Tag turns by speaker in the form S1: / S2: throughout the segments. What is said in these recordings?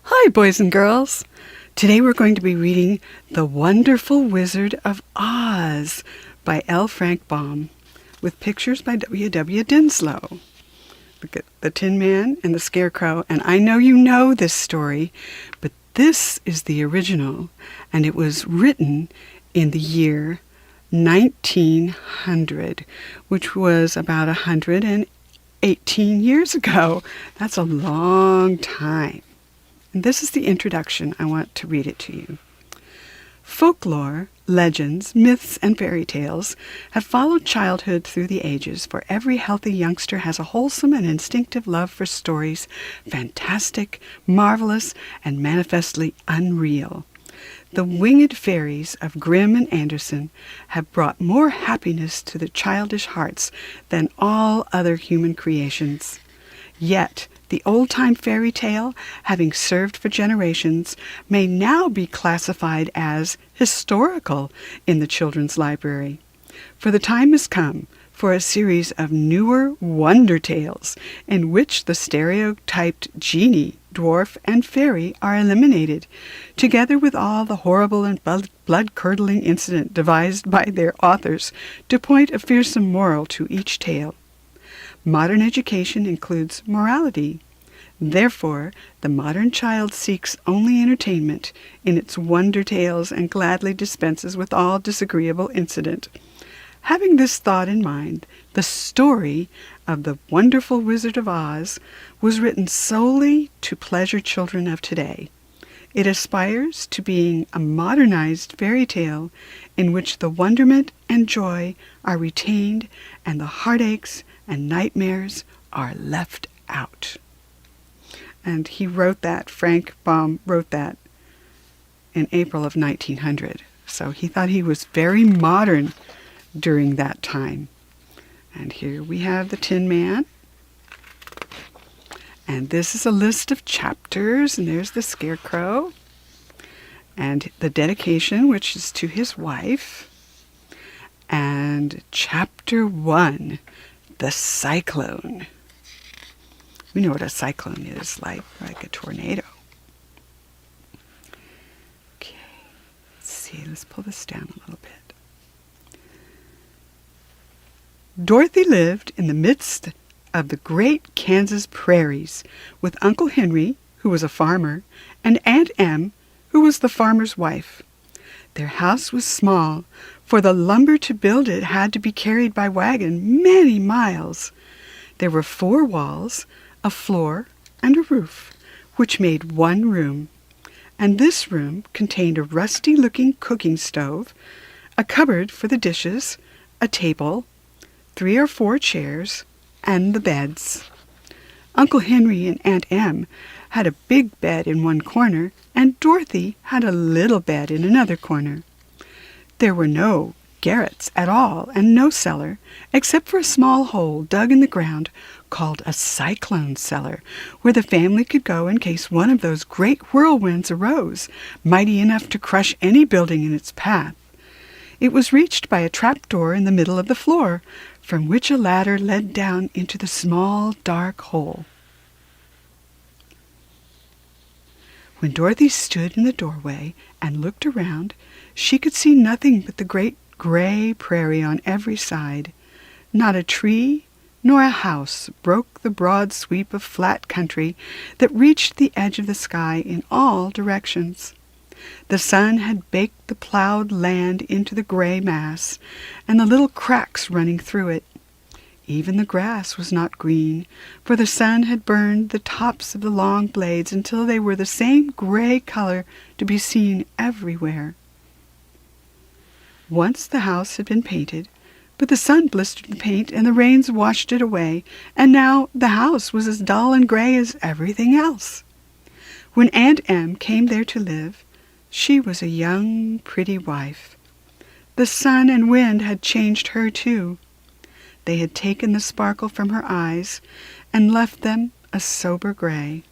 S1: Hi, boys and girls. Today we're going to be reading The Wonderful Wizard of Oz by L. Frank Baum, with pictures by W. W. Dinslow. Look at the Tin Man and the Scarecrow, and I know you know this story, but this is the original, and it was written in the year 1900, which was about 118 years ago. That's a long time. And this is the introduction. I want to read it to you. Folklore, legends, myths, and fairy tales have followed childhood through the ages, for every healthy youngster has a wholesome and instinctive love for stories, fantastic, marvelous, and manifestly unreal. The winged fairies of Grimm and Andersen have brought more happiness to the childish hearts than all other human creations. Yet, the old-time fairy tale, having served for generations, may now be classified as historical in the children's library. For the time has come for a series of newer wonder tales in which the stereotyped genie, dwarf, and fairy are eliminated, together with all the horrible and blood-curdling incident devised by their authors to point a fearsome moral to each tale. Modern education includes morality. Therefore, the modern child seeks only entertainment in its wonder tales and gladly dispenses with all disagreeable incident. Having this thought in mind, the story of the Wonderful Wizard of Oz was written solely to pleasure children of today. It aspires to being a modernized fairy tale in which the wonderment and joy are retained and the heartaches and nightmares are left out. And he wrote that, Frank Baum wrote that in April of 1900. So he thought he was very modern during that time. And here we have the Tin Man. And this is a list of chapters, and there's the Scarecrow. And the dedication, which is to his wife. And chapter 1, the Cyclone. We know what a cyclone is, like a tornado. Okay, let's see, let's pull this down a little bit. Dorothy lived in the midst of the great Kansas prairies with Uncle Henry, who was a farmer, and Aunt Em, who was the farmer's wife. Their house was small, for the lumber to build it had to be carried by wagon many miles. There were 4 walls, a floor, and a roof, which made one room. And this room contained a rusty-looking cooking stove, a cupboard for the dishes, a table, 3 or 4 chairs, and the beds. Uncle Henry and Aunt Em had a big bed in one corner, and Dorothy had a little bed in another corner. There were no garrets at all, and no cellar, except for a small hole dug in the ground called a cyclone cellar, where the family could go in case one of those great whirlwinds arose, mighty enough to crush any building in its path. It was reached by a trapdoor in the middle of the floor, from which a ladder led down into the small, dark hole. When Dorothy stood in the doorway and looked around, she could see nothing but the great gray prairie on every side. Not a tree nor a house broke the broad sweep of flat country that reached the edge of the sky in all directions. The sun had baked the plowed land into the gray mass, and the little cracks running through it. Even the grass was not green, for the sun had burned the tops of the long blades until they were the same gray color to be seen everywhere. Once the house had been painted, but the sun blistered the paint and the rains washed it away, and now the house was as dull and gray as everything else. When Aunt Em came there to live, she was a young, pretty wife. The sun and wind had changed her too. They had taken the sparkle from her eyes and left them a sober gray.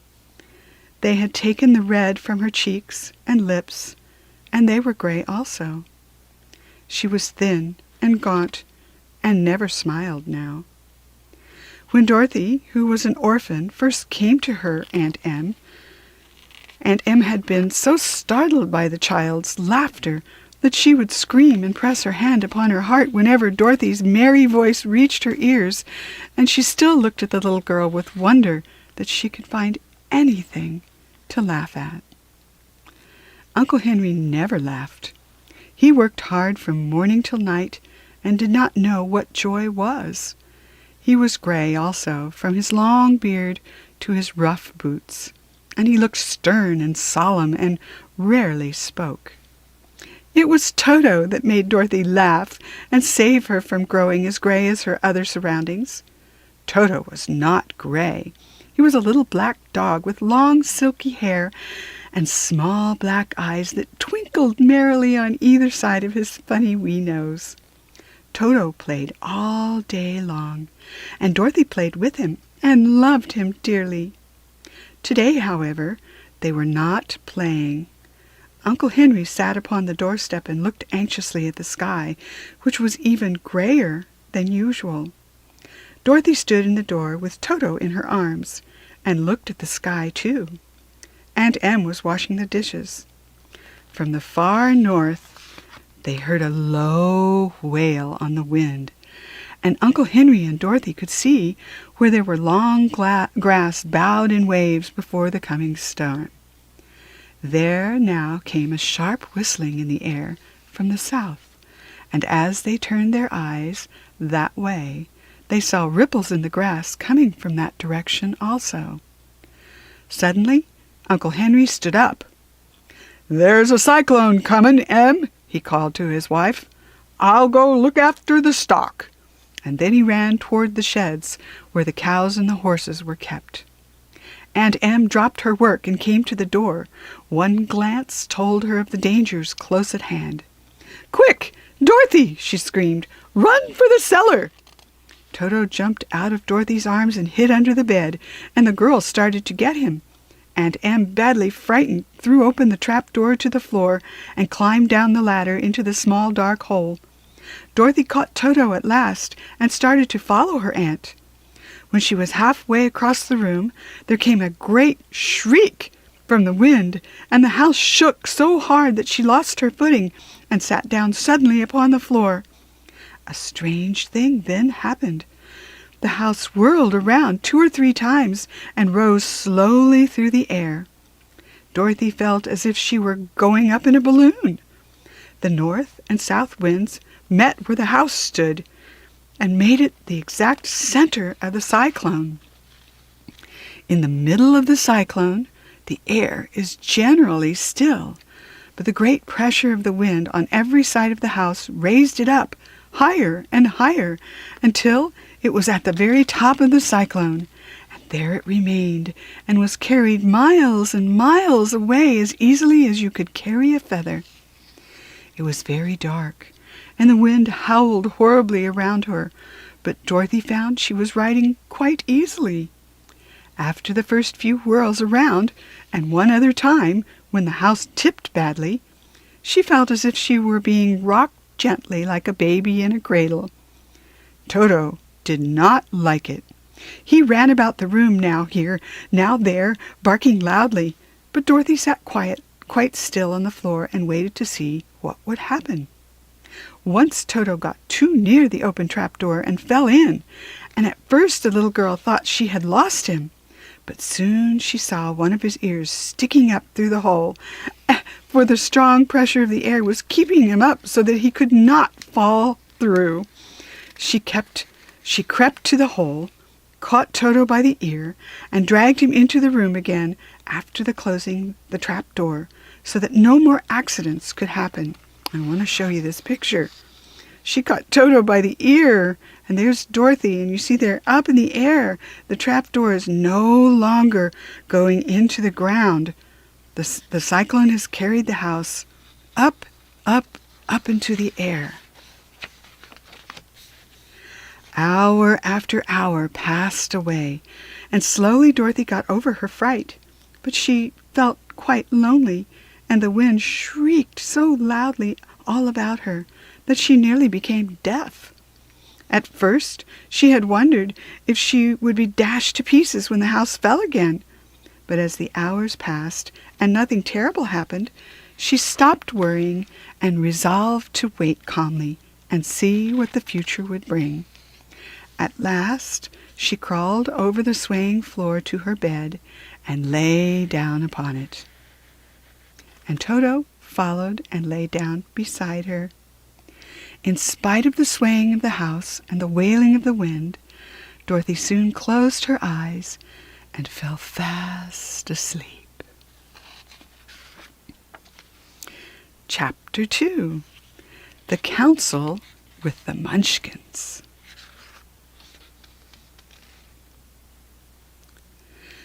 S1: They had taken the red from her cheeks and lips, and they were gray also. She was thin and gaunt, and never smiled now. When Dorothy, who was an orphan, first came to her Aunt Em, Aunt Em had been so startled by the child's laughter that she would scream and press her hand upon her heart whenever Dorothy's merry voice reached her ears, and she still looked at the little girl with wonder that she could find anything to laugh at. Uncle Henry never laughed. He worked hard from morning till night and did not know what joy was. He was gray also, from his long beard to his rough boots, and he looked stern and solemn and rarely spoke. It was Toto that made Dorothy laugh and save her from growing as gray as her other surroundings. Toto was not gray. He was a little black dog with long silky hair and small black eyes that twinkled merrily on either side of his funny wee nose. Toto played all day long, and Dorothy played with him and loved him dearly. Today, however, they were not playing. Uncle Henry sat upon the doorstep and looked anxiously at the sky, which was even grayer than usual. Dorothy stood in the door with Toto in her arms and looked at the sky too. Aunt Em was washing the dishes. From the far north they heard a low wail on the wind, and Uncle Henry and Dorothy could see where there were long grass bowed in waves before the coming storm. There now came a sharp whistling in the air from the south, and as they turned their eyes that way, they saw ripples in the grass coming from that direction also. Suddenly, Uncle Henry stood up. "There's a cyclone comin', Em," he called to his wife. "I'll go look after the stock." And then he ran toward the sheds where the cows and the horses were kept. Aunt Em dropped her work and came to the door. One glance told her of the dangers close at hand. "Quick, Dorothy!" she screamed. "Run for the cellar!" Toto jumped out of Dorothy's arms and hid under the bed, and the girl started to get him. Aunt Em, badly frightened, threw open the trap door to the floor and climbed down the ladder into the small dark hole. Dorothy caught Toto at last and started to follow her aunt. When she was halfway across the room, there came a great shriek from the wind, and the house shook so hard that she lost her footing and sat down suddenly upon the floor. A strange thing then happened. The house whirled around 2 or 3 times and rose slowly through the air. Dorothy felt as if she were going up in a balloon. The north and south winds met where the house stood and made it the exact center of the cyclone. In the middle of the cyclone, the air is generally still, but the great pressure of the wind on every side of the house raised it up higher and higher until it was at the very top of the cyclone, and there it remained and was carried miles and miles away as easily as you could carry a feather. It was very dark, and the wind howled horribly around her, but Dorothy found she was riding quite easily. After the first few whirls around, and one other time when the house tipped badly, she felt as if she were being rocked gently like a baby in a cradle. Toto did not like it. He ran about the room, now here, now there, barking loudly, but Dorothy sat quite still on the floor and waited to see what would happen. Once Toto got too near the open trapdoor and fell in, and at first the little girl thought she had lost him, but soon she saw one of his ears sticking up through the hole, for the strong pressure of the air was keeping him up so that he could not fall through. She crept to the hole, caught Toto by the ear, and dragged him into the room again after the closing the trap door, so that no more accidents could happen. I want to show you this picture. She caught Toto by the ear, and there's Dorothy, and you see they're up in the air. The trap door is no longer going into the ground. The cyclone has carried the house up, up, up into the air. Hour after hour passed away, and slowly Dorothy got over her fright, but she felt quite lonely, and the wind shrieked so loudly all about her that she nearly became deaf. At first she had wondered if she would be dashed to pieces when the house fell again, But as the hours passed and nothing terrible happened, she stopped worrying and resolved to wait calmly and see what the future would bring. At last, she crawled over the swaying floor to her bed and lay down upon it. And Toto followed and lay down beside her. In spite of the swaying of the house and the wailing of the wind, Dorothy soon closed her eyes and fell fast asleep. Chapter 2. The Council with the Munchkins.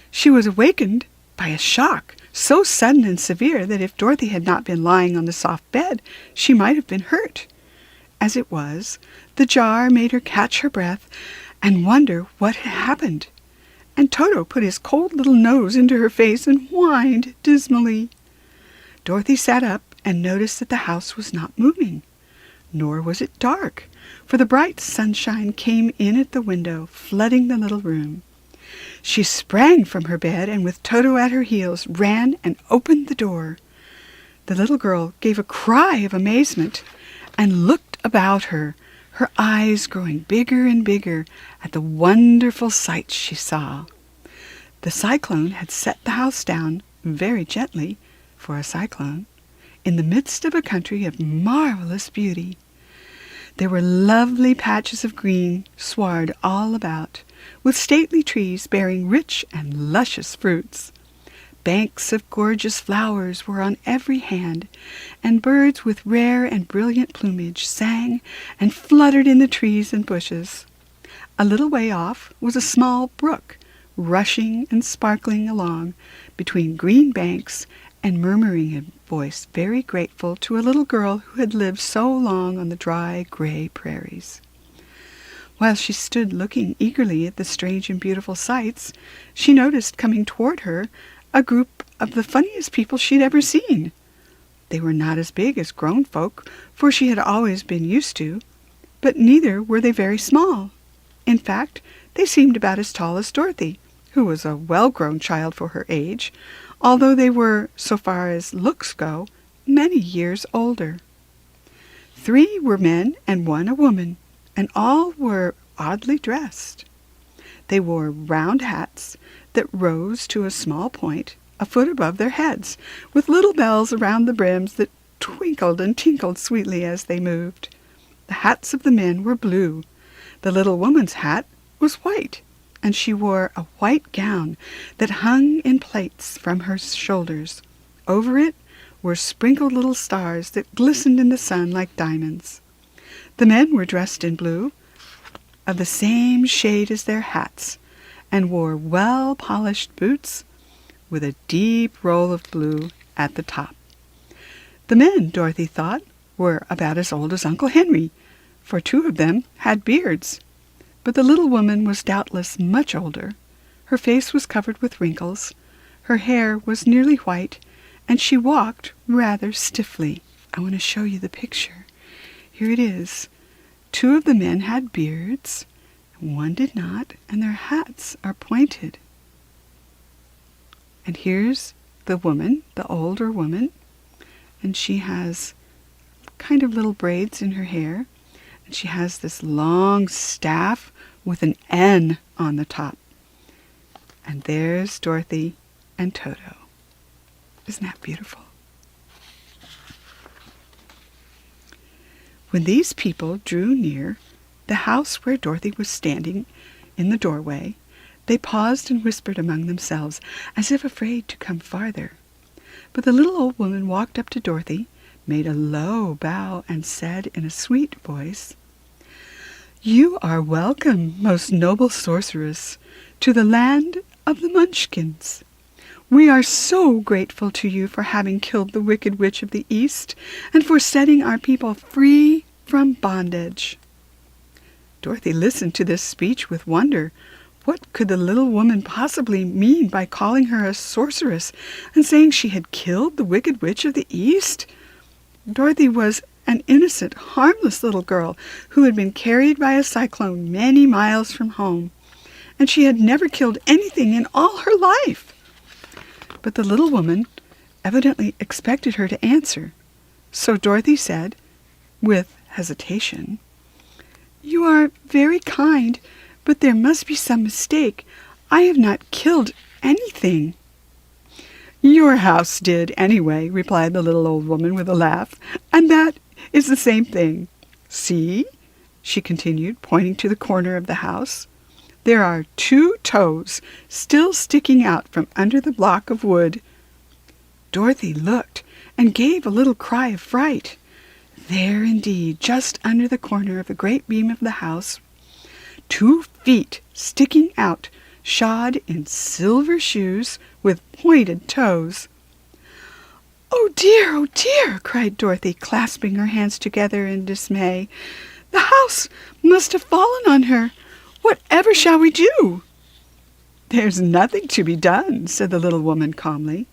S1: She was awakened by a shock so sudden and severe that if Dorothy had not been lying on the soft bed, she might have been hurt. As it was, the jar made her catch her breath and wonder what had happened, and Toto put his cold little nose into her face and whined dismally. Dorothy sat up and noticed that the house was not moving, nor was it dark, for the bright sunshine came in at the window, flooding the little room. She sprang from her bed and with Toto at her heels ran and opened the door. The little girl gave a cry of amazement and looked about her, her eyes growing bigger and bigger at the wonderful sights she saw. The cyclone had set the house down very gently, for a cyclone, in the midst of a country of marvelous beauty. There were lovely patches of green sward all about, with stately trees bearing rich and luscious fruits. Banks of gorgeous flowers were on every hand, and birds with rare and brilliant plumage sang and fluttered in the trees and bushes. A little way off was a small brook, rushing and sparkling along between green banks and murmuring in a voice very grateful to a little girl who had lived so long on the dry, gray prairies. While she stood looking eagerly at the strange and beautiful sights, she noticed coming toward her a group of the funniest people she'd ever seen. They were not as big as grown folk, for she had always been used to, but neither were they very small. In fact, they seemed about as tall as Dorothy, who was a well-grown child for her age, although they were, so far as looks go, many years older. 3 were men and 1 a woman, and all were oddly dressed. They wore round hats that rose to a small point a foot above their heads, with little bells around the brims that twinkled and tinkled sweetly as they moved. The hats of the men were blue. The little woman's hat was white, and she wore a white gown that hung in plaits from her shoulders. Over it were sprinkled little stars that glistened in the sun like diamonds. The men were dressed in blue, of the same shade as their hats, and wore well-polished boots with a deep roll of blue at the top. The men, Dorothy thought, were about as old as Uncle Henry, for 2 of them had beards. But the little woman was doubtless much older. Her face was covered with wrinkles, her hair was nearly white, and she walked rather stiffly. I want to show you the picture. Here it is. 2 of the men had beards, 1 did not, and their hats are pointed. And here's the woman, the older woman, and she has kind of little braids in her hair, and she has this long staff with an N on the top. And there's Dorothy and Toto. Isn't that beautiful? When these people drew near the house where Dorothy was standing in the doorway, they paused and whispered among themselves, as if afraid to come farther. But the little old woman walked up to Dorothy, made a low bow, and said in a sweet voice, "You are welcome, most noble sorceress, to the land of the Munchkins. We are so grateful to you for having killed the wicked witch of the East and for setting our people free from bondage." Dorothy listened to this speech with wonder. What could the little woman possibly mean by calling her a sorceress and saying she had killed the wicked witch of the East? Dorothy was an innocent, harmless little girl who had been carried by a cyclone many miles from home, and she had never killed anything in all her life. But the little woman evidently expected her to answer. So Dorothy said, with hesitation, "You are very kind, but there must be some mistake. I have not killed anything." "Your house did, anyway," replied the little old woman with a laugh, "and that is the same thing. See," she continued, pointing to the corner of the house, "there are 2 toes still sticking out from under the block of wood." Dorothy looked and gave a little cry of fright. There indeed, just under the corner of the great beam of the house, 2 feet sticking out, shod in silver shoes with pointed toes. "Oh dear," cried Dorothy, clasping her hands together in dismay. "The house must have fallen on her. Whatever shall we do?" "There's nothing to be done," said the little woman calmly.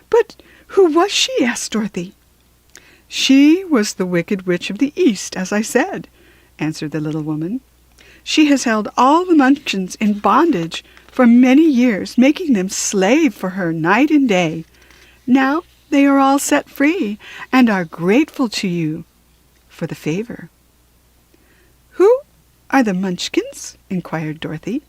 S1: "But who was she?" asked Dorothy. "She was the Wicked Witch of the East, as I said," answered the little woman. "She has held all the Munchkins in bondage for many years, making them slave for her night and day. Now they are all set free and are grateful to you for the favor." "Who are the Munchkins?" inquired Dorothy.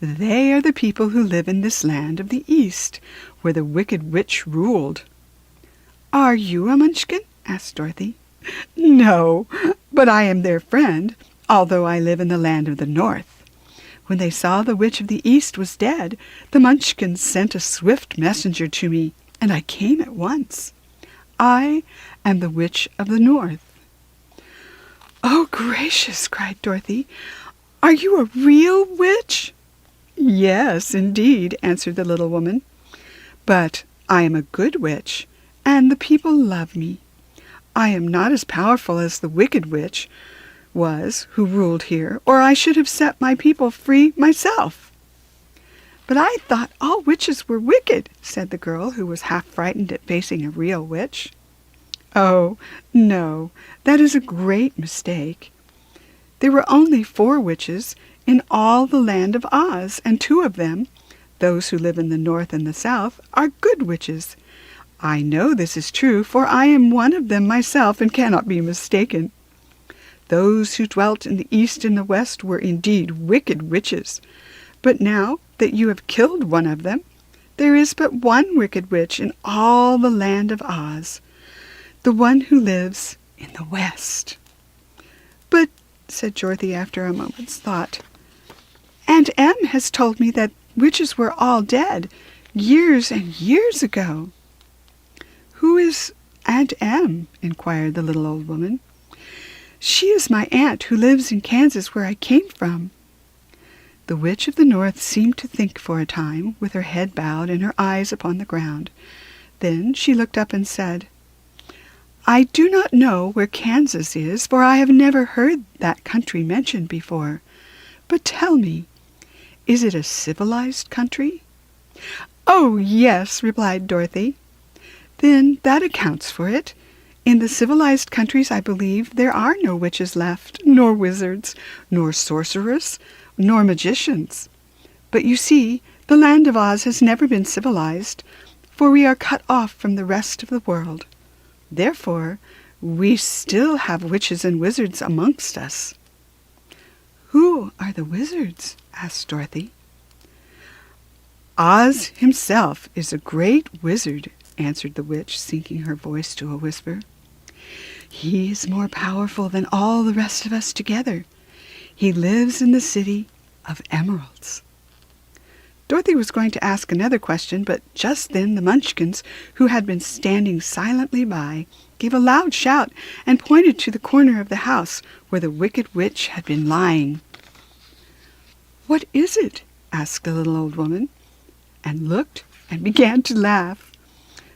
S1: "They are the people who live in this land of the East, where the Wicked Witch ruled." "Are you a Munchkin?" asked Dorothy. "No, but I am their friend, although I live in the land of the North. When they saw the Witch of the East was dead, the Munchkins sent a swift messenger to me, and I came at once. I am the Witch of the North." "Oh, gracious!" cried Dorothy. "Are you a real witch?" "Yes, indeed," answered the little woman. "But I am a good witch, and the people love me. I am not as powerful as the Wicked Witch was who ruled here, or I should have set my people free myself." "But I thought all witches were wicked," said the girl, who was half frightened at facing a real witch. "Oh, no, that is a great mistake. There were only 4 witches in all the land of Oz, and 2 of them, those who live in the North and the South, are good witches. I know this is true, for I am one of them myself and cannot be mistaken. Those who dwelt in the East and the West were indeed wicked witches, but now that you have killed one of them, there is but one wicked witch in all the land of Oz, the one who lives in the West." "But," said Dorothy after a moment's thought, "Aunt Em has told me that witches were all dead years and years ago." "Who is Aunt Em?" inquired the little old woman. "She is my aunt who lives in Kansas, where I came from." The Witch of the North seemed to think for a time, with her head bowed and her eyes upon the ground. Then she looked up and said, "I do not know where Kansas is, for I have never heard that country mentioned before. But tell me, is it a civilized country?" "Oh, yes," replied Dorothy. "Then that accounts for it. In the civilized countries, I believe, there are no witches left, nor wizards, nor sorcerers, nor magicians. But you see, the land of Oz has never been civilized, for we are cut off from the rest of the world. Therefore, we still have witches and wizards amongst us." "Who are the wizards?" asked Dorothy. "Oz himself is a great wizard," answered the witch, sinking her voice to a whisper. "He is more powerful than all the rest of us together. He lives in the city of emeralds." Dorothy was going to ask another question, but just then the Munchkins, who had been standing silently by, gave a loud shout and pointed to the corner of the house where the Wicked Witch had been lying. "What is it?" asked the little old woman, and looked and began to laugh.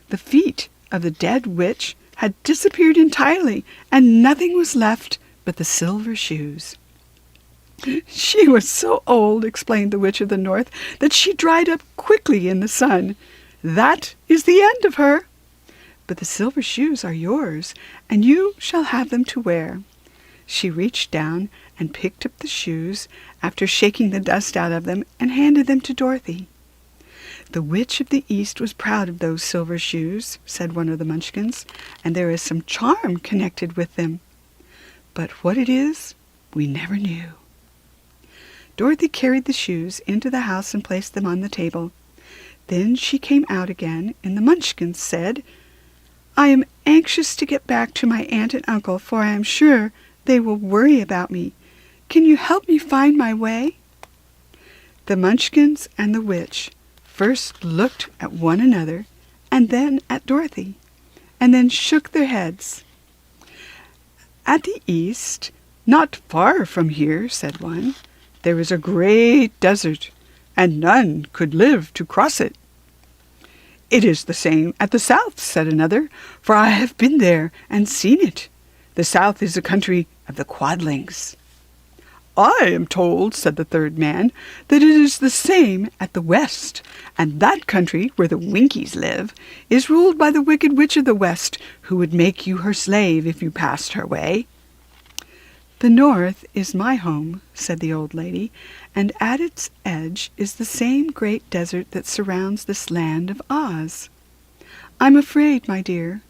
S1: The feet of the dead witch had disappeared entirely, and nothing was left but the silver shoes. "She was so old," explained the Witch of the North, "that she dried up quickly in the sun. That is the end of her. But the silver shoes are yours, and you shall have them to wear." She reached down and picked up the shoes, after shaking the dust out of them, and handed them to Dorothy. "The Witch of the East was proud of those silver shoes," said one of the Munchkins, "and there is some charm connected with them. But what it is, we never knew." Dorothy carried the shoes into the house and placed them on the table. Then she came out again, and the Munchkins said, "I am anxious to get back to my aunt and uncle, for I am sure they will worry about me. Can you help me find my way?" The Munchkins and the witch first looked at one another, and then at Dorothy, and then shook their heads. "At the east, not far from here," said one, "there is a great desert, and none could live to cross it." "It is the same at the south," said another, "for I have been there and seen it. The south is the country of the Quadlings." "I am told," said the third man, "that it is the same at the west, and that country where the Winkies live is ruled by the Wicked Witch of the West, who would make you her slave if you passed her way." "The north is my home," said the old lady, "and at its edge is the same great desert that surrounds this land of Oz. I'm afraid, my dear,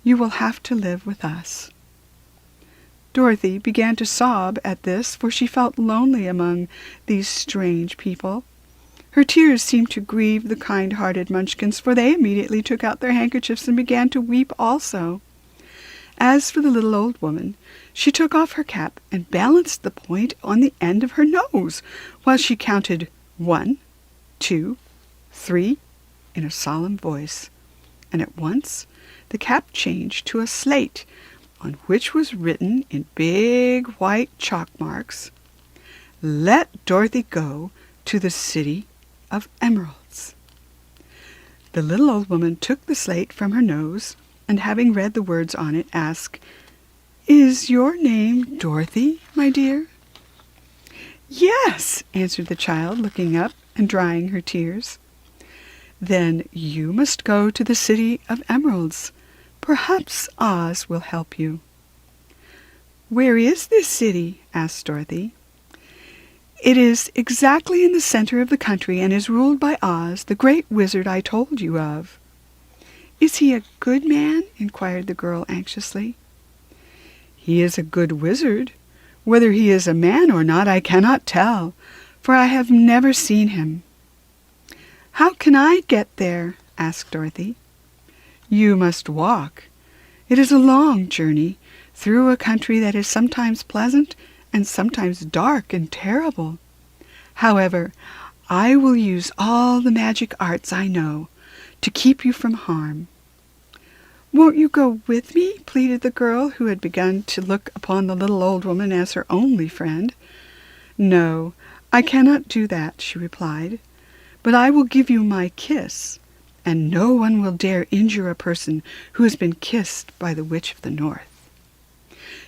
S1: you will have to live with us." Dorothy began to sob at this, for she felt lonely among these strange people. Her tears seemed to grieve the kind-hearted Munchkins, for they immediately took out their handkerchiefs and began to weep also. As for the little old woman, she took off her cap and balanced the point on the end of her nose, while she counted 1, 2, 3 in a solemn voice, and at once the cap changed to a slate, on which was written in big white chalk marks, "Let Dorothy go to the City of Emeralds." The little old woman took the slate from her nose, and having read the words on it, asked, "Is your name Dorothy, my dear?" "Yes," answered the child, looking up and drying her tears. "Then you must go to the City of Emeralds. Perhaps Oz will help you." "Where is this city?" asked Dorothy. "It is exactly in the center of the country and is ruled by Oz, the great wizard I told you of." "Is he a good man?" inquired the girl anxiously. "He is a good wizard. Whether he is a man or not I cannot tell, for I have never seen him." "How can I get there?" asked Dorothy. "You must walk. It is a long journey through a country that is sometimes pleasant and sometimes dark and terrible. However, I will use all the magic arts I know to keep you from harm." "Won't you go with me?" pleaded the girl, who had begun to look upon the little old woman as her only friend. "No, I cannot do that," she replied, "but I will give you my kiss, and no one will dare injure a person who has been kissed by the Witch of the North."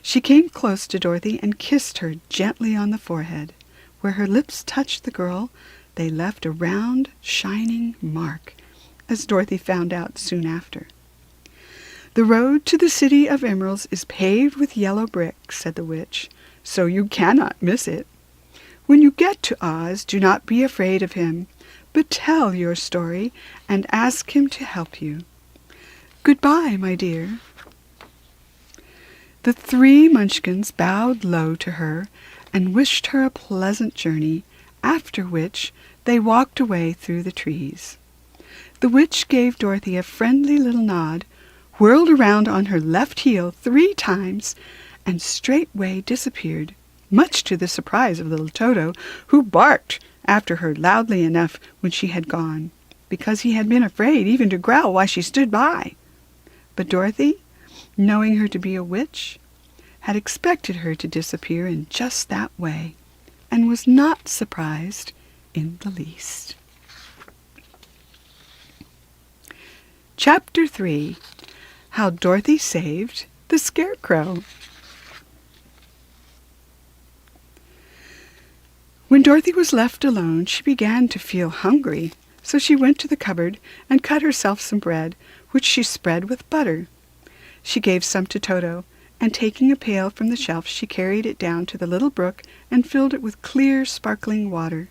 S1: She came close to Dorothy and kissed her gently on the forehead. Where her lips touched the girl, they left a round, shining mark, as Dorothy found out soon after. "The road to the City of Emeralds is paved with yellow brick," said the witch, "so you cannot miss it. When you get to Oz, do not be afraid of him, but tell your story and ask him to help you. Goodbye, my dear." The three Munchkins bowed low to her and wished her a pleasant journey, after which they walked away through the trees. The witch gave Dorothy a friendly little nod, whirled around on her left heel 3 times, and straightway disappeared, much to the surprise of little Toto, who barked after her loudly enough when she had gone, because he had been afraid even to growl while she stood by. But Dorothy, knowing her to be a witch, had expected her to disappear in just that way, and was not surprised in the least. Chapter 3. How Dorothy Saved the Scarecrow. When Dorothy was left alone, she began to feel hungry, so she went to the cupboard and cut herself some bread, which she spread with butter. She gave some to Toto, and taking a pail from the shelf, she carried it down to the little brook and filled it with clear, sparkling water.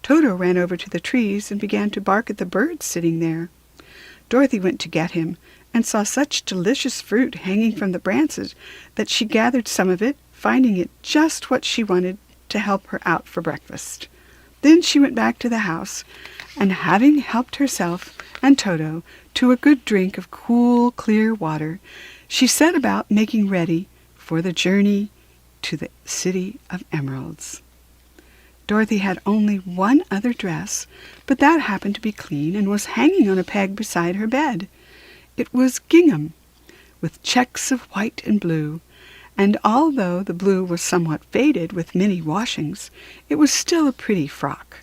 S1: Toto ran over to the trees and began to bark at the birds sitting there. Dorothy went to get him, and saw such delicious fruit hanging from the branches that she gathered some of it, finding it just what she wanted to help her out for breakfast. Then she went back to the house, and having helped herself and Toto to a good drink of cool, clear water, she set about making ready for the journey to the City of Emeralds. Dorothy had only one other dress, but that happened to be clean and was hanging on a peg beside her bed. It was gingham, with checks of white and blue, and although the blue was somewhat faded with many washings, it was still a pretty frock.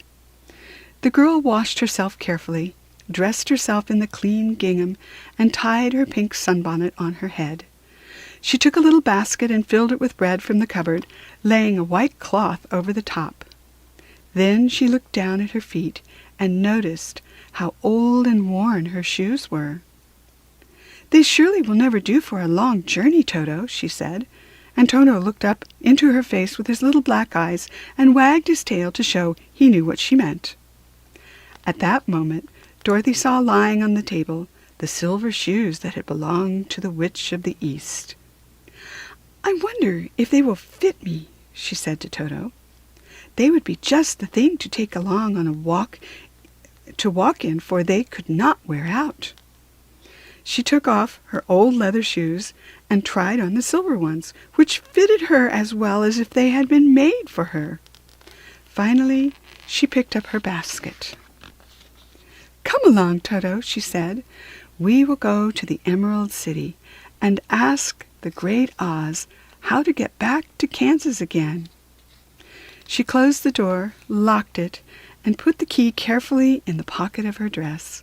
S1: The girl washed herself carefully, dressed herself in the clean gingham, and tied her pink sunbonnet on her head. She took a little basket and filled it with bread from the cupboard, laying a white cloth over the top. Then she looked down at her feet and noticed how old and worn her shoes were. "They surely will never do for a long journey, Toto," she said, and Toto looked up into her face with his little black eyes and wagged his tail to show he knew what she meant. At that moment, Dorothy saw lying on the table the silver shoes that had belonged to the Witch of the East. "I wonder if they will fit me," she said to Toto. "They would be just the thing to take along on a walk in, for they could not wear out." She took off her old leather shoes and tried on the silver ones, which fitted her as well as if they had been made for her. Finally, she picked up her basket. "Come along, Toto," she said. "We will go to the Emerald City and ask the great Oz how to get back to Kansas again." She closed the door, locked it, and put the key carefully in the pocket of her dress.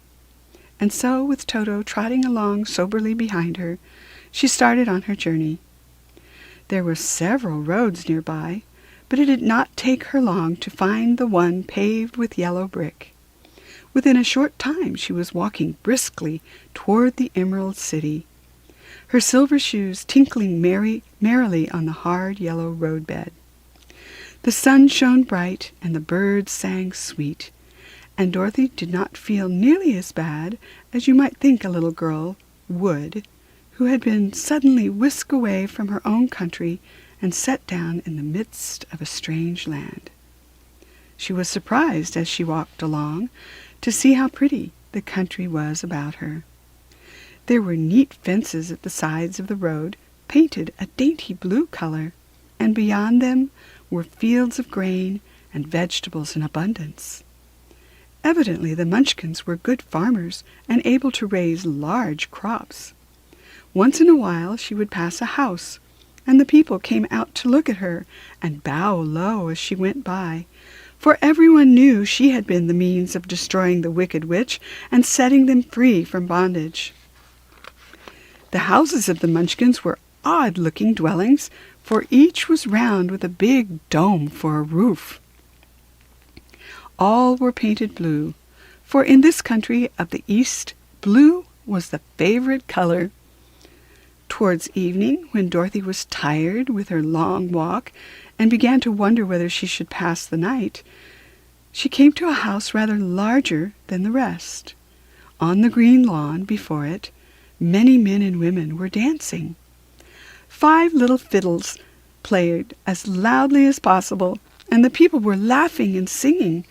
S1: And so, with Toto trotting along soberly behind her, she started on her journey. There were several roads nearby, but it did not take her long to find the one paved with yellow brick. Within a short time she was walking briskly toward the Emerald City, her silver shoes tinkling merrily on the hard yellow roadbed. The sun shone bright and the birds sang sweet, and Dorothy did not feel nearly as bad as you might think a little girl would who had been suddenly whisked away from her own country and set down in the midst of a strange land. She was surprised as she walked along to see how pretty the country was about her. There were neat fences at the sides of the road, painted a dainty blue color, and beyond them were fields of grain and vegetables in abundance. Evidently the Munchkins were good farmers and able to raise large crops. Once in a while she would pass a house, and the people came out to look at her and bow low as she went by, for everyone knew she had been the means of destroying the wicked witch and setting them free from bondage. The houses of the Munchkins were odd-looking dwellings, for each was round with a big dome for a roof. All were painted blue, for in this country of the East, blue was the favorite color. Towards evening, when Dorothy was tired with her long walk and began to wonder whether she should pass the night, she came to a house rather larger than the rest. On the green lawn before it, many men and women were dancing. 5 little fiddles played as loudly as possible, and the people were laughing and singing,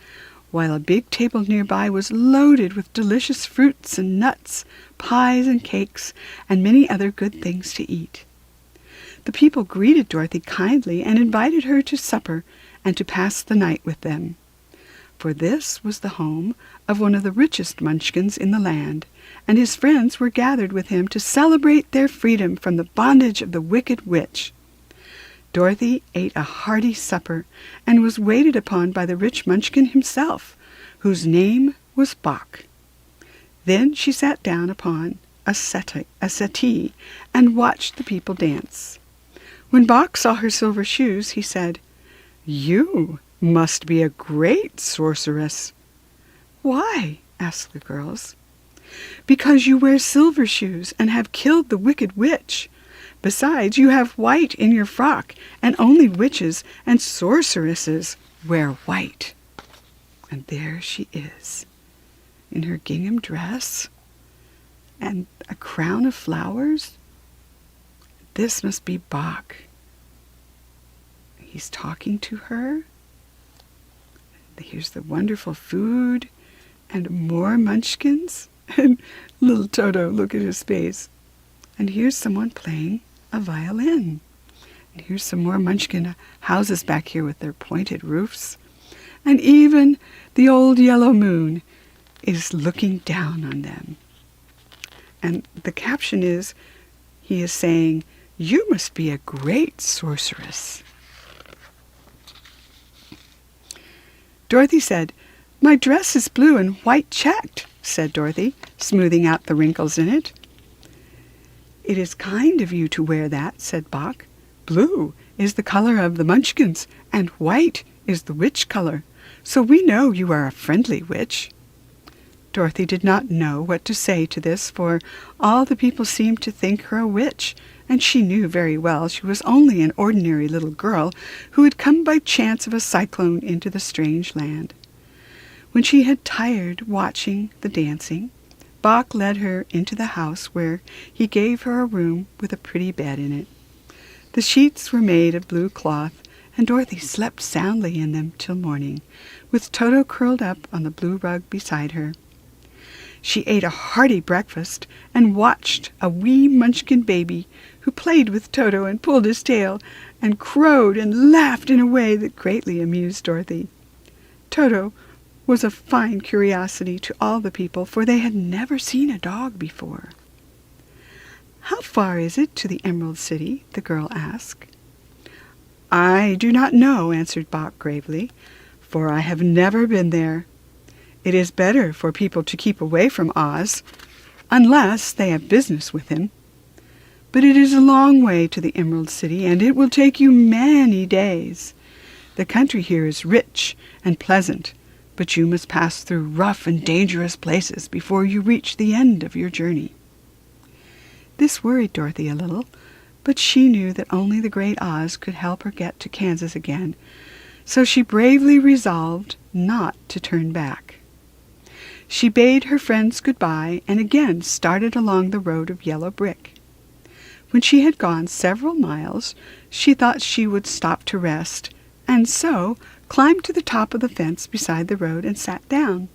S1: while a big table nearby was loaded with delicious fruits and nuts, pies and cakes, and many other good things to eat. The people greeted Dorothy kindly and invited her to supper and to pass the night with them. For this was the home of one of the richest Munchkins in the land, and his friends were gathered with him to celebrate their freedom from the bondage of the wicked witch. Dorothy ate a hearty supper and was waited upon by the rich Munchkin himself, whose name was Bach. Then she sat down upon a settee and watched the people dance. When Bach saw her silver shoes, he said, "You must be a great sorceress." "Why?" asked the girls. "Because you wear silver shoes and have killed the wicked witch. Besides, you have white in your frock, and only witches and sorceresses wear white." And there she is, in her gingham dress and a crown of flowers. This must be Bach. He's talking to her. Here's the wonderful food and more munchkins. And little Toto, look at his face. And here's someone playing a violin. And here's some more munchkin houses back here with their pointed roofs. And even the old yellow moon is looking down on them. And the caption is, he is saying, "You must be a great sorceress." Dorothy said, "My dress is blue and white checked," said Dorothy, smoothing out the wrinkles in it. "It is kind of you to wear that," said Bach. "Blue is the color of the Munchkins, and white is the witch color, so we know you are a friendly witch." Dorothy did not know what to say to this, for all the people seemed to think her a witch, and she knew very well she was only an ordinary little girl who had come by chance of a cyclone into the strange land. When she had tired watching the dancing, Bach led her into the house, where he gave her a room with a pretty bed in it. The sheets were made of blue cloth, and Dorothy slept soundly in them till morning, with Toto curled up on the blue rug beside her. She ate a hearty breakfast and watched a wee Munchkin baby who played with Toto and pulled his tail and crowed and laughed in a way that greatly amused Dorothy. Toto was a fine curiosity to all the people, for they had never seen a dog before. "How far is it to the Emerald City?" the girl asked. "I do not know," answered Bach gravely, "for I have never been there. It is better for people to keep away from Oz, unless they have business with him. But it is a long way to the Emerald City, and it will take you many days. The country here is rich and pleasant, but you must pass through rough and dangerous places before you reach the end of your journey." This worried Dorothy a little, but she knew that only the great Oz could help her get to Kansas again, so she bravely resolved not to turn back. She bade her friends good-bye and again started along the road of yellow brick. When she had gone several miles, she thought she would stop to rest, and so climbed to the top of the fence beside the road and sat down.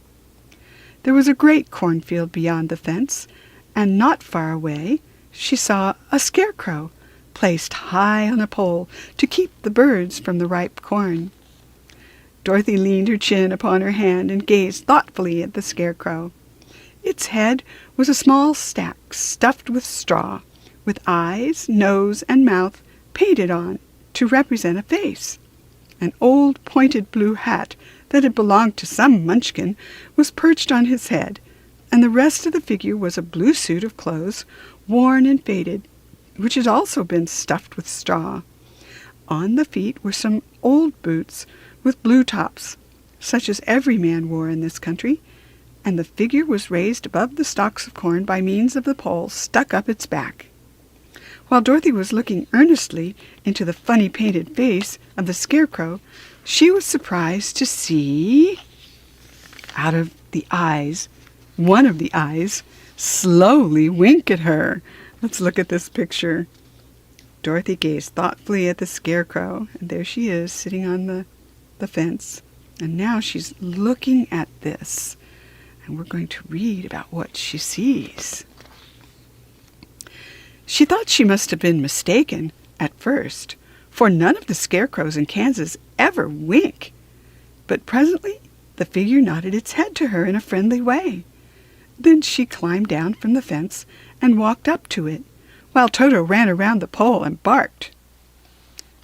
S1: There was a great cornfield beyond the fence, and not far away she saw a scarecrow placed high on a pole to keep the birds from the ripe corn. Dorothy leaned her chin upon her hand and gazed thoughtfully at the scarecrow. Its head was a small sack stuffed with straw, with eyes, nose, and mouth painted on to represent a face. An old pointed blue hat that had belonged to some Munchkin was perched on his head, and the rest of the figure was a blue suit of clothes, worn and faded, which had also been stuffed with straw. On the feet were some old boots with blue tops, such as every man wore in this country, and the figure was raised above the stalks of corn by means of the pole stuck up its back. While Dorothy was looking earnestly into the funny painted face of the scarecrow, she was surprised to see, out of the eyes, one of the eyes slowly wink at her. Let's look at this picture. Dorothy gazed thoughtfully at the scarecrow, and there she is sitting on the fence. And now she's looking at this, and we're going to read about what she sees. She thought she must have been mistaken at first, for none of the scarecrows in Kansas ever wink. But presently the figure nodded its head to her in a friendly way. Then she climbed down from the fence and walked up to it, while Toto ran around the pole and barked.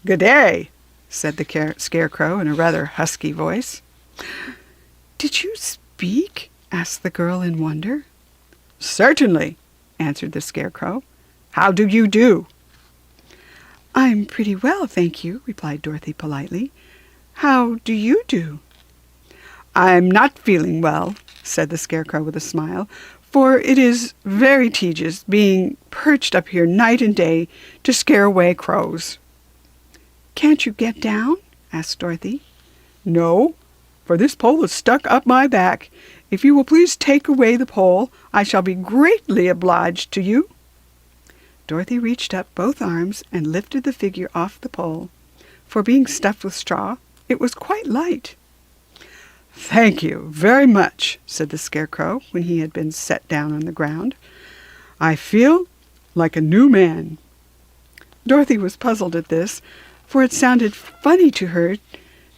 S1: "Good day," said the scarecrow in a rather husky voice. "Did you speak?" asked the girl in wonder. "Certainly," answered the scarecrow. "How do you do?" "I'm pretty well, thank you," replied Dorothy politely. "How do you do?" "I'm not feeling well," said the scarecrow with a smile, "for it is very tedious being perched up here night and day to scare away crows." "Can't you get down?" asked Dorothy. "No, for this pole is stuck up my back. If you will please take away the pole, I shall be greatly obliged to you." Dorothy reached up both arms and lifted the figure off the pole. For being stuffed with straw, it was quite light. "Thank you very much," said the Scarecrow when he had been set down on the ground. "I feel like a new man." Dorothy was puzzled at this, for it sounded funny to her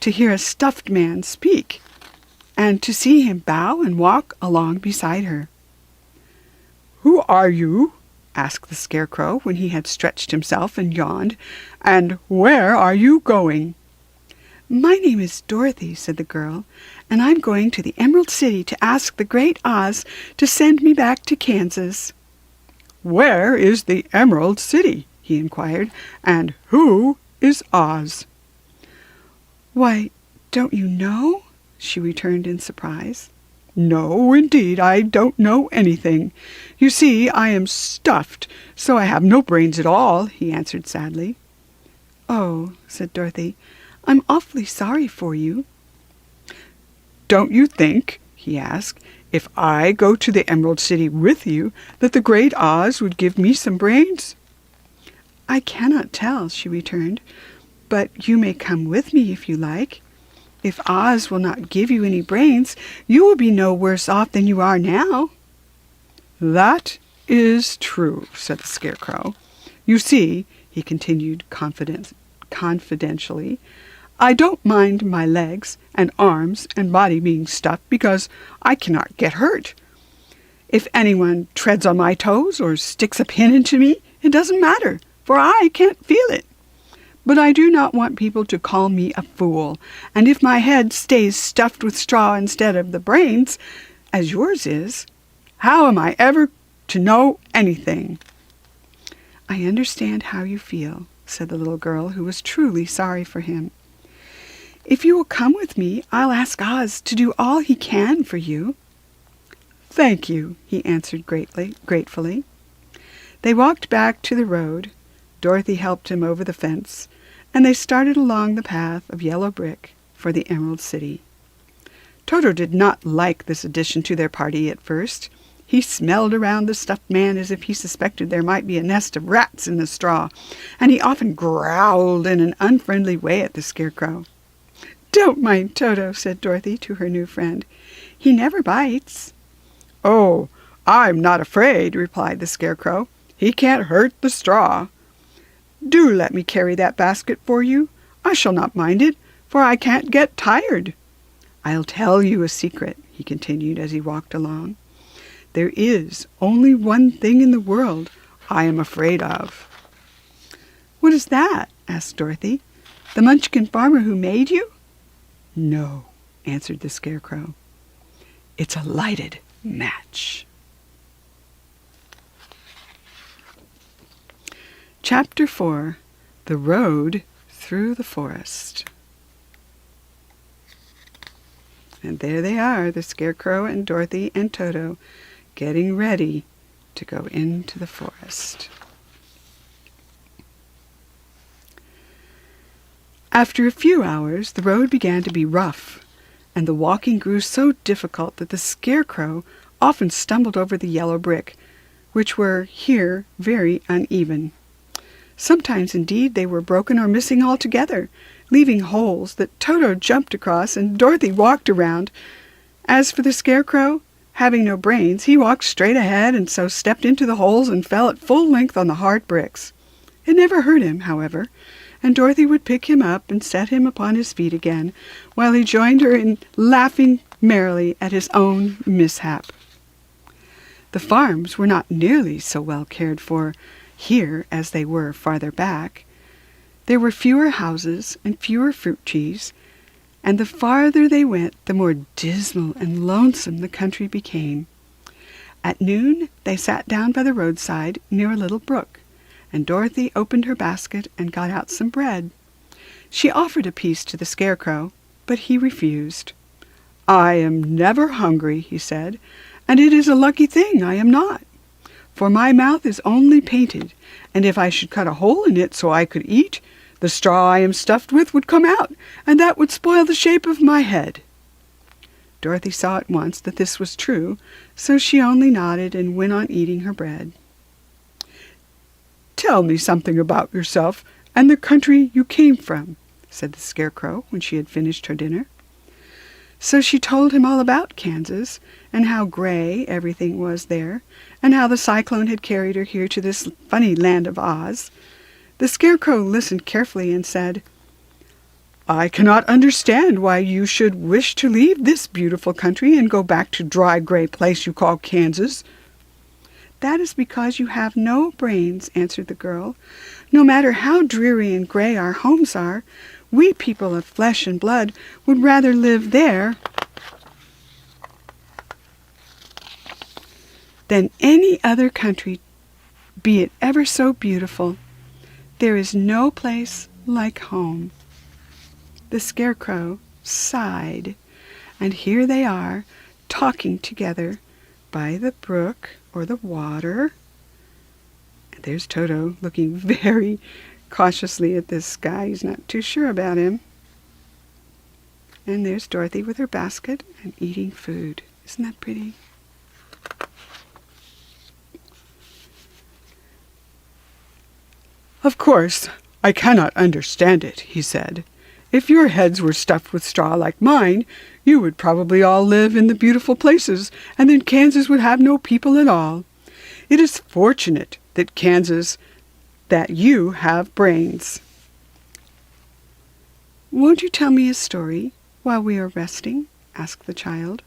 S1: to hear a stuffed man speak, and to see him bow and walk along beside her. "Who are you?" asked the Scarecrow when he had stretched himself and yawned, "and where are you going?" "My name is Dorothy," said the girl, "and I'm going to the Emerald City to ask the Great Oz to send me back to Kansas." "Where is the Emerald City?" he inquired, "and who is Oz?" "Why, don't you know?" she returned in surprise. "No, indeed, I don't know anything. You see, I am stuffed, so I have no brains at all," he answered sadly. "Oh," said Dorothy, "I'm awfully sorry for you." "Don't you think," he asked, "if I go to the Emerald City with you, that the Great Oz would give me some brains?" "I cannot tell," she returned, "but you may come with me if you like. If Oz will not give you any brains, you will be no worse off than you are now." "That is true," said the Scarecrow. "You see," he continued confidentially, "I don't mind my legs and arms and body being stuffed because I cannot get hurt. If anyone treads on my toes or sticks a pin into me, it doesn't matter, for I can't feel it. But I do not want people to call me a fool, and if my head stays stuffed with straw instead of the brains, as yours is, how am I ever to know anything?" "I understand how you feel," said the little girl, who was truly sorry for him. "If you will come with me, I'll ask Oz to do all he can for you." "Thank you," he answered gratefully. They walked back to the road. Dorothy helped him over the fence, and they started along the path of yellow brick for the Emerald City. Toto did not like this addition to their party at first. He smelled around the stuffed man as if he suspected there might be a nest of rats in the straw, and he often growled in an unfriendly way at the Scarecrow. "Don't mind Toto," said Dorothy to her new friend. "He never bites." "Oh, I'm not afraid," replied the Scarecrow. "He can't hurt the straw. Do let me carry that basket for you. I shall not mind it, for I can't get tired. I'll tell you a secret," he continued as he walked along. "There is only one thing in the world I am afraid of." "What is that?" asked Dorothy. "The Munchkin farmer who made you?" "No," answered the Scarecrow. "It's a lighted match." Chapter 4. The Road Through the Forest. And there they are, the Scarecrow and Dorothy and Toto, getting ready to go into the forest. After a few hours, the road began to be rough, and the walking grew so difficult that the Scarecrow often stumbled over the yellow brick, which were here very uneven. Sometimes, indeed, they were broken or missing altogether, leaving holes that Toto jumped across and Dorothy walked around. As for the Scarecrow, having no brains, he walked straight ahead and so stepped into the holes and fell at full length on the hard bricks. It never hurt him, however, and Dorothy would pick him up and set him upon his feet again, while he joined her in laughing merrily at his own mishap. The farms were not nearly so well cared for here as they were farther back. There were fewer houses and fewer fruit trees, and the farther they went, the more dismal and lonesome the country became. At noon they sat down by the roadside near a little brook, and Dorothy opened her basket and got out some bread. She offered a piece to the Scarecrow, but he refused. "I am never hungry," he said, "and it is a lucky thing I am not. For my mouth is only painted, and if I should cut a hole in it so I could eat, the straw I am stuffed with would come out, and that would spoil the shape of my head." Dorothy saw at once that this was true, so she only nodded and went on eating her bread. "Tell me something about yourself and the country you came from," said the Scarecrow when she had finished her dinner. So she told him all about Kansas, and how gray everything was there, and how the cyclone had carried her here to this funny land of Oz. The Scarecrow listened carefully and said, "I cannot understand why you should wish to leave this beautiful country and go back to dry, gray place you call Kansas." "That is because you have no brains," answered the girl. "No matter how dreary and gray our homes are, we people of flesh and blood would rather live there than any other country, be it ever so beautiful. There is no place like home." The Scarecrow sighed, and here they are, talking together by the brook or the water. And there's Toto looking very cautiously at this guy. He's not too sure about him. And there's Dorothy with her basket and eating food. Isn't that pretty? "Of course, I cannot understand it," he said. "If your heads were stuffed with straw like mine, you would probably all live in the beautiful places, and then Kansas would have no people at all. It is fortunate that you have brains." "Won't you tell me a story while we are resting?" asked the child.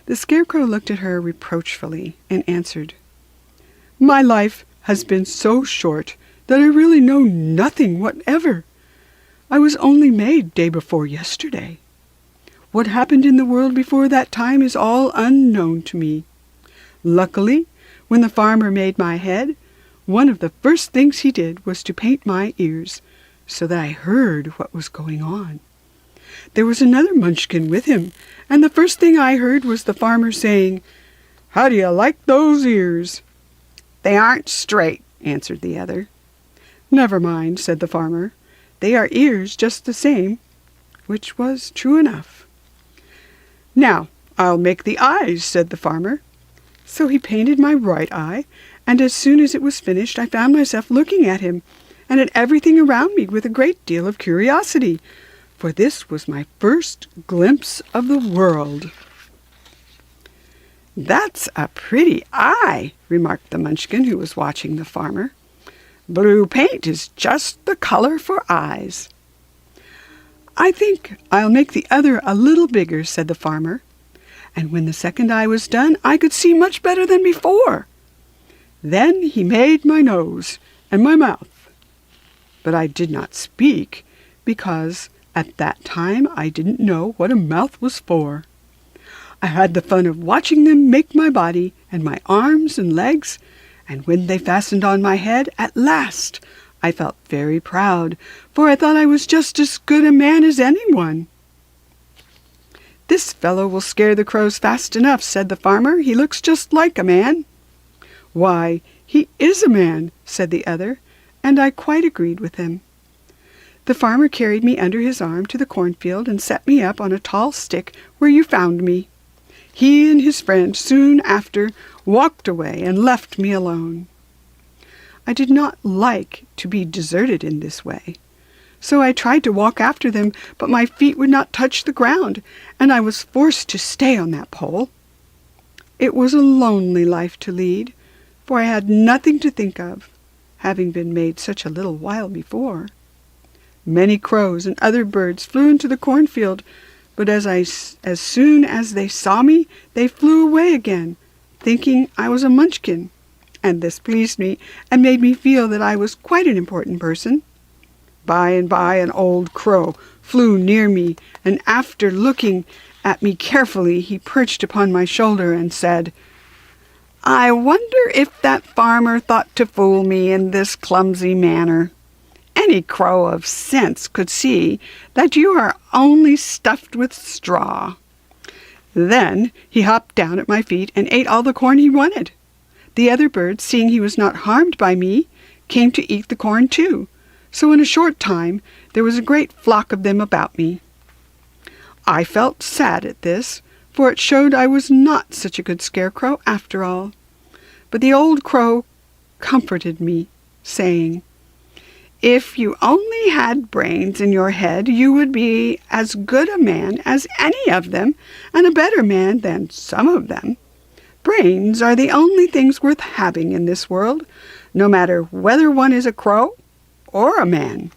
S1: The Scarecrow looked at her reproachfully and answered, "My life has been so short that I really know nothing whatever. I was only made day before yesterday. What happened in the world before that time is all unknown to me. Luckily, when the farmer made my head, one of the first things he did was to paint my ears, so that I heard what was going on. There was another Munchkin with him, and the first thing I heard was the farmer saying, 'How do you like those ears?' 'They aren't straight,' answered the other. 'Never mind,' said the farmer. 'They are ears just the same,' which was true enough. 'Now, I'll make the eyes,' said the farmer. So he painted my right eye, and as soon as it was finished I found myself looking at him and at everything around me with a great deal of curiosity, for this was my first glimpse of the world." "That's a pretty eye," remarked the Munchkin who was watching the farmer. "Blue paint is just the color for eyes." "I think I'll make the other a little bigger," said the farmer. And when the second eye was done, I could see much better than before. Then he made my nose and my mouth. But I did not speak, because at that time I didn't know what a mouth was for. I had the fun of watching them make my body and my arms and legs, and when they fastened on my head, at last I felt very proud, for I thought I was just as good a man as anyone. "This fellow will scare the crows fast enough," said the farmer. "He looks just like a man." "Why, he is a man," said the other, and I quite agreed with him. The farmer carried me under his arm to the cornfield and set me up on a tall stick where you found me. He and his friend soon after walked away and left me alone. I did not like to be deserted in this way, so I tried to walk after them, but my feet would not touch the ground, and I was forced to stay on that pole. It was a lonely life to lead, for I had nothing to think of, having been made such a little while before. Many crows and other birds flew into the cornfield, but as soon as they saw me, they flew away again, thinking I was a Munchkin, and this pleased me and made me feel that I was quite an important person. By and by an old crow flew near me, and after looking at me carefully, he perched upon my shoulder and said, "I wonder if that farmer thought to fool me in this clumsy manner. Any crow of sense could see that you are only stuffed with straw." Then he hopped down at my feet and ate all the corn he wanted. The other birds, seeing he was not harmed by me, came to eat the corn too. So in a short time there was a great flock of them about me. I felt sad at this, for it showed I was not such a good scarecrow after all. But the old crow comforted me, saying, "If you only had brains in your head, you would be as good a man as any of them, and a better man than some of them. Brains are the only things worth having in this world, no matter whether one is a crow or a man."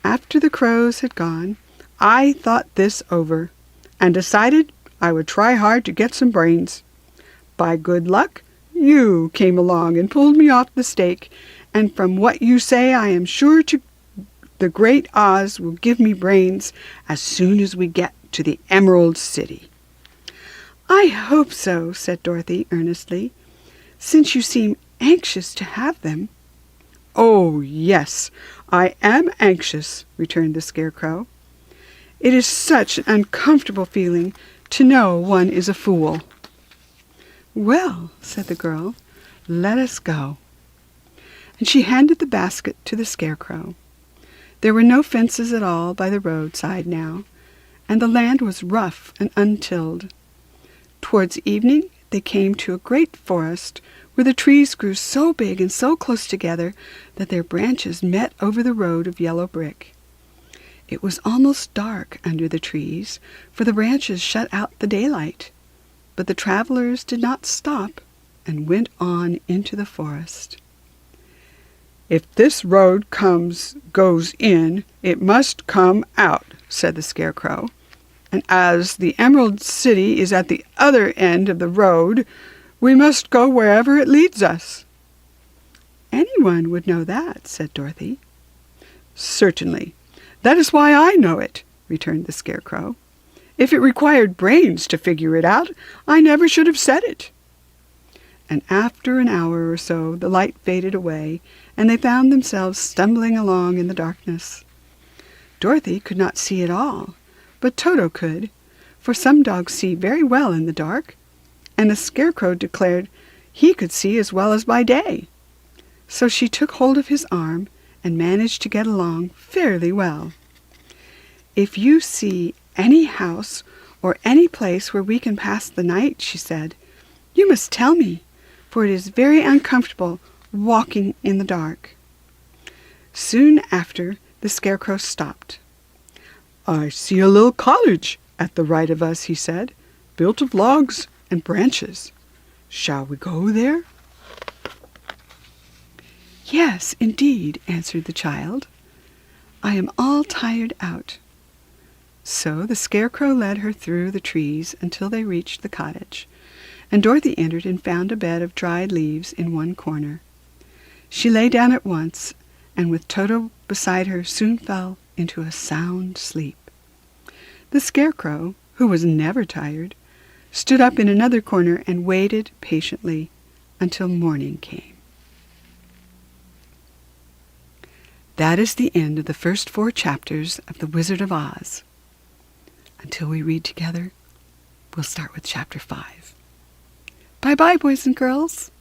S1: After the crows had gone, I thought this over, and decided I would try hard to get some brains. By good luck, you came along and pulled me off the stake, and from what you say, I am sure the great Oz will give me brains as soon as we get to the Emerald City. "I hope so," said Dorothy earnestly, "since you seem anxious to have them." "Oh, yes, I am anxious," returned the Scarecrow. "It is such an uncomfortable feeling to know one is a fool." "Well," said the girl, "let us go." And she handed the basket to the Scarecrow. There were no fences at all by the roadside now, and the land was rough and untilled. Towards evening they came to a great forest where the trees grew so big and so close together that their branches met over the road of yellow brick. It was almost dark under the trees, for the branches shut out the daylight. But the travelers did not stop and went on into the forest. "If this road goes in, it must come out," said the Scarecrow. "And as the Emerald City is at the other end of the road, we must go wherever it leads us." "Anyone would know that," said Dorothy. "Certainly. That is why I know it," returned the Scarecrow. "If it required brains to figure it out, I never should have said it." And after an hour or so the light faded away, and they found themselves stumbling along in the darkness. Dorothy could not see at all, but Toto could, for some dogs see very well in the dark, and the Scarecrow declared he could see as well as by day. So she took hold of his arm and managed to get along fairly well. "If you see any house or any place where we can pass the night," she said, "you must tell me, for it is very uncomfortable walking in the dark." Soon after, the Scarecrow stopped. "I see a little cottage at the right of us," he said, "built of logs and branches. Shall we go there?" "Yes, indeed," answered the child. "I am all tired out." So the Scarecrow led her through the trees until they reached the cottage, and Dorothy entered and found a bed of dried leaves in one corner. She lay down at once, and with Toto beside her soon fell into a sound sleep. The Scarecrow, who was never tired, stood up in another corner and waited patiently until morning came. That is the end of the first 4 chapters of The Wizard of Oz. Until we read together, we'll start with chapter 5. Bye-bye, boys and girls.